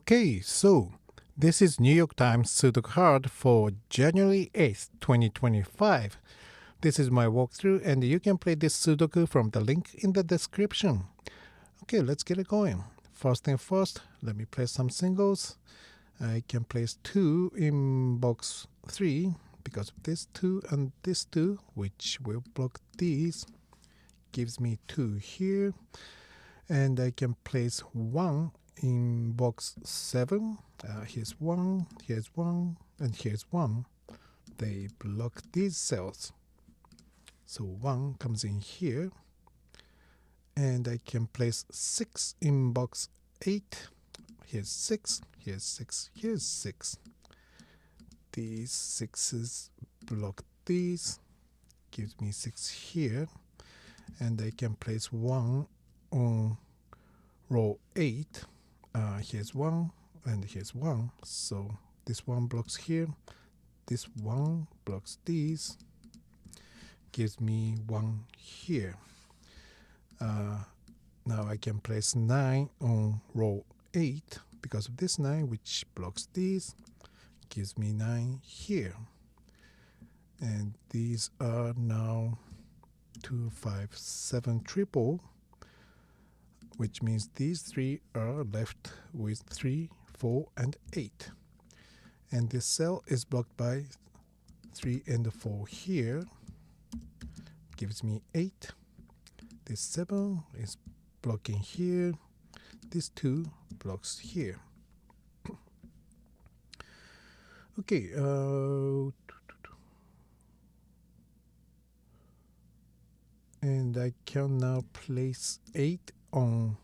Okay, so this is New York Times Sudoku card for January 8th, 2025. This is my walkthrough, and you can play this Sudoku from the link in the description. Okay, let's get it going. First thing first, let me place some singles. I can place 2 in box 3 because of this 2 and this 2, which will block these. Gives me 2 here. And I can place 1 in box 7. Here's 1, here's 1, and here's 1. They block these cells. So 1 comes in here. And I can place 6 in box 8. Here's 6, here's 6, here's 6. These 6s block these. Gives me 6 here. And I can place 1 on row 8. Here's 1 and here's 1. So this one blocks here. This one blocks these. Gives me 1 here. Now I can place 9 on row 8 because of this 9, which blocks these. Gives me 9 here. And these are now 2, 5, 7 triple, which means these 3 are left with 3, 4, and 8. And this cell is blocked by 3 and 4 here. Gives me 8. This 7 is blocking here. This 2 blocks here. Okay, and I can now place 8 on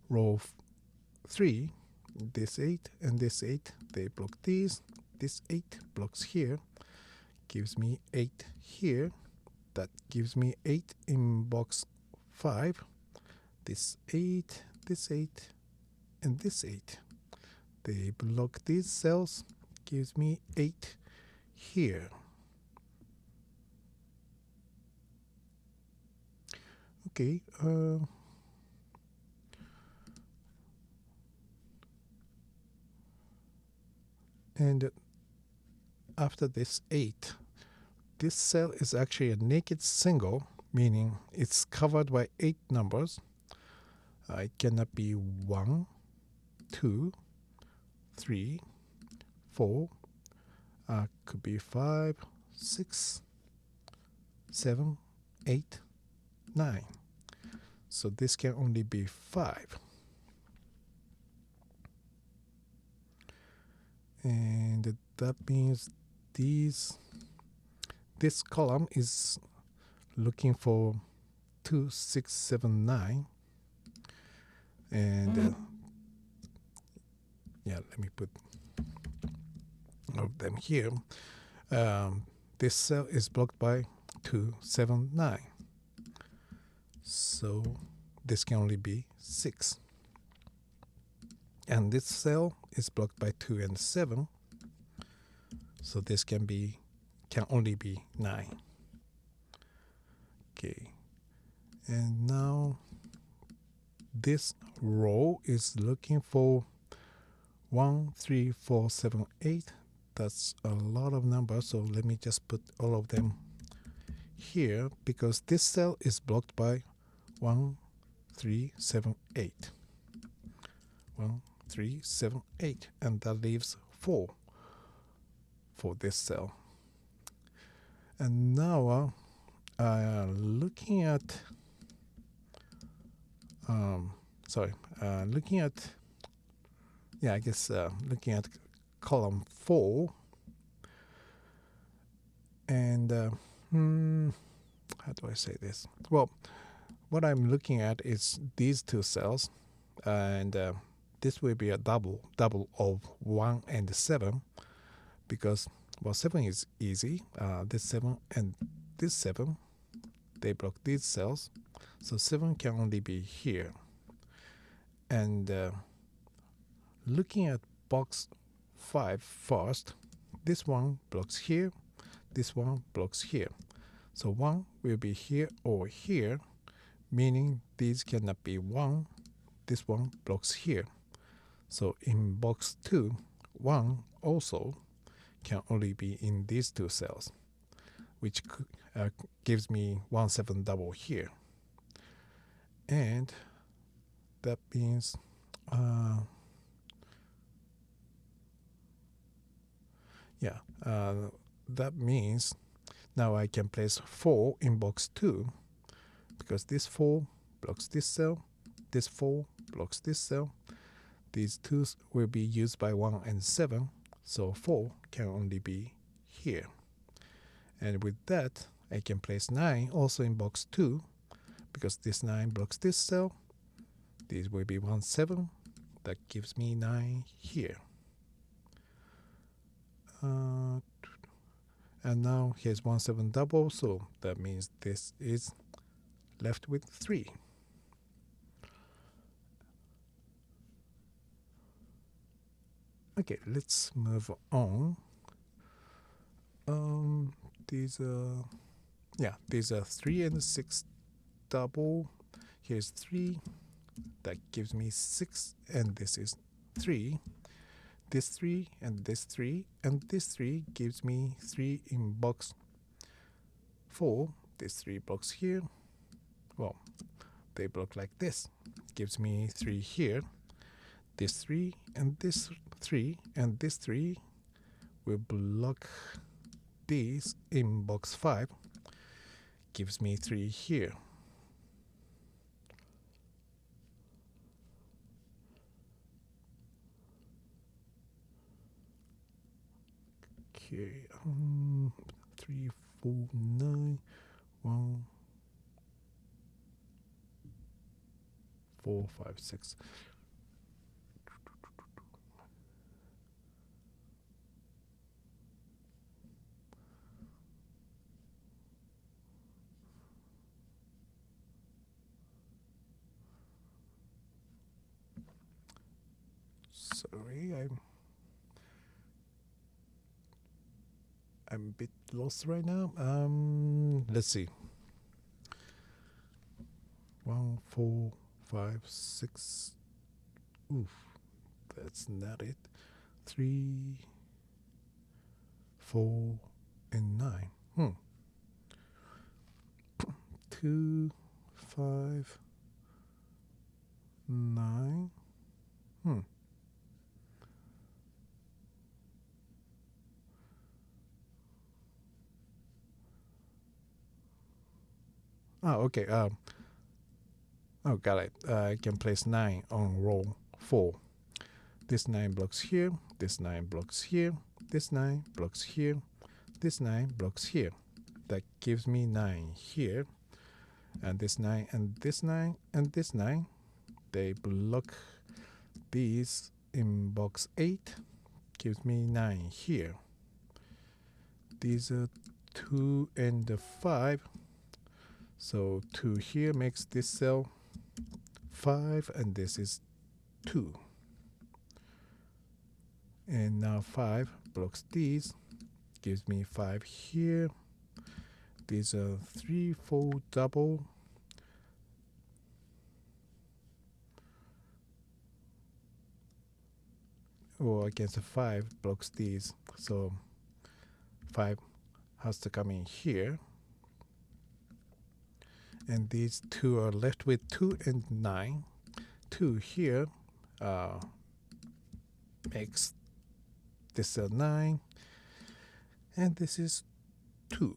row 3. This 8 and this 8, they block these. This 8 blocks here. Gives me 8 here. That gives me 8 in box 5. This 8, and this 8. They block these cells. Gives me 8 here. Okay, and after this 8, this cell is actually a naked single, meaning it's covered by 8 numbers. It cannot be 1, 2, 3, 4, could be 5, 6, 7, 8, 9. So this can only be 5. And that means this column is looking for 2, 6, 7, 9. And let me put all of them here. This cell is blocked by 2, 7, 9. So this can only be 6. And this cell is blocked by 2 and 7. So this can only be 9. Okay. And now this row is looking for 1, 3, 4, 7, 8. That's a lot of numbers. So let me just put all of them here because this cell is blocked by 1, 3, 7, 8. 1, 3, 7, 8. And that leaves 4 for this cell. And now looking at looking at column 4, and how do I say this? Well, what I'm looking at is these 2 cells, and this will be a double of 1 and 7, because 7 is easy. This 7 and this 7, they block these cells, so 7 can only be here. And looking at box 5 first, this one blocks here, this one blocks here. So 1 will be here or here, meaning these cannot be 1. This one blocks here. So in box 2, 1 also can only be in these two cells, which gives me 1 7 double here. And that means that means now I can place 4 in box 2 because this 4 blocks this cell, this 4 blocks this cell. These two will be used by 1 and 7, so 4 can only be here. And with that, I can place 9 also in box 2 because this 9 blocks this cell. These will be 1 7. That gives me 9 here. And now here's 1 7 double, so that means this is left with 3. Okay, let's move on. These are 3 and 6 double. Here's 3. That gives me 6, and this is 3. This 3 and this 3 and this 3 gives me 3 in box 4. This 3 blocks here. Well, they block like this. Gives me 3 here. This 3 and this 3 and this 3 will block these in box 5. Gives me 3 here. Okay, 3 4 9 1 4 5 6. Sorry, I'm a bit lost right now. Let's see. 1 4 5 6. Oof, that's not it. 3 4 and 9. 2 5 9. Oh, okay. Got it. I can place 9 on row 4. This 9 blocks here. This 9 blocks here. This 9 blocks here. This 9 blocks here. That gives me 9 here. And this 9 and this 9 and this 9, they block these in box 8. Gives me 9 here. These are 2 and 5. So 2 here makes this cell 5, and this is 2. And now 5 blocks these, gives me 5 here. These are 3 4 double. Or against 5 blocks these, so 5 has to come in here. And these two are left with 2 and 9. 2 here makes this a 9. And this is 2.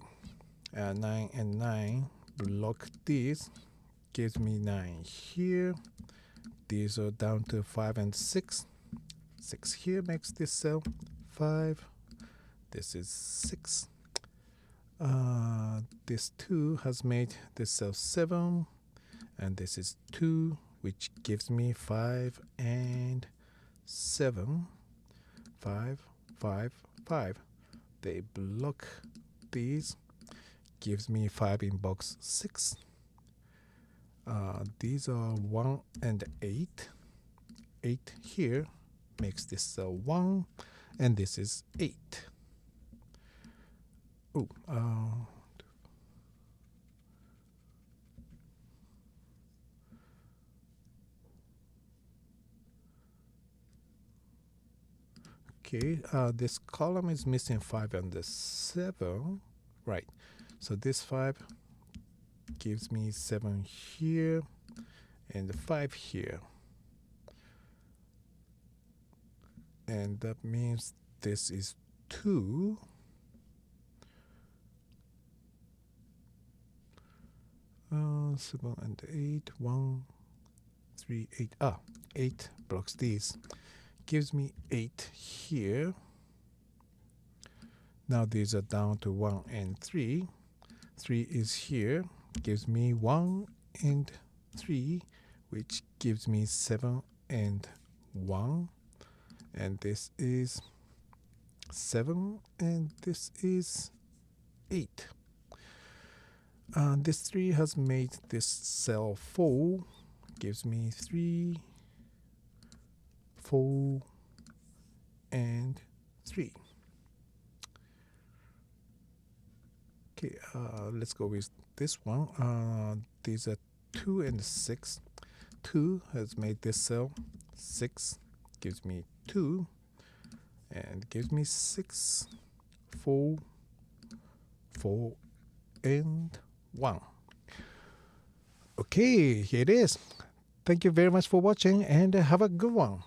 9 and 9 block these. Gives me 9 here. These are down to 5 and 6. 6 here makes this cell 5. This is 6. This 2 has made this cell 7, and this is 2, which gives me 5 and 7. 5, 5, 5. They block these, gives me 5 in box 6. These are 1 and 8. 8 here makes this cell 1, and this is 8. Okay, this column is missing 5 and the 7. Right. So this 5 gives me 7 here and 5 here. And that means this is 2. Seven and 8. 1, 3, 8. 8 blocks these. Gives me 8 here. Now these are down to 1 and 3. 3 is here. Gives me 1 and 3, which gives me 7 and 1. And this is 7 and this is 8. This 3 has made this cell full. Gives me 3, 4, and 3. Okay, let's go with this one. These are 2 and 6. 2 has made this cell. 6 gives me 2 and gives me 6, 4, 4, and 1. Okay, here it is. Thank you very much for watching and have a good one.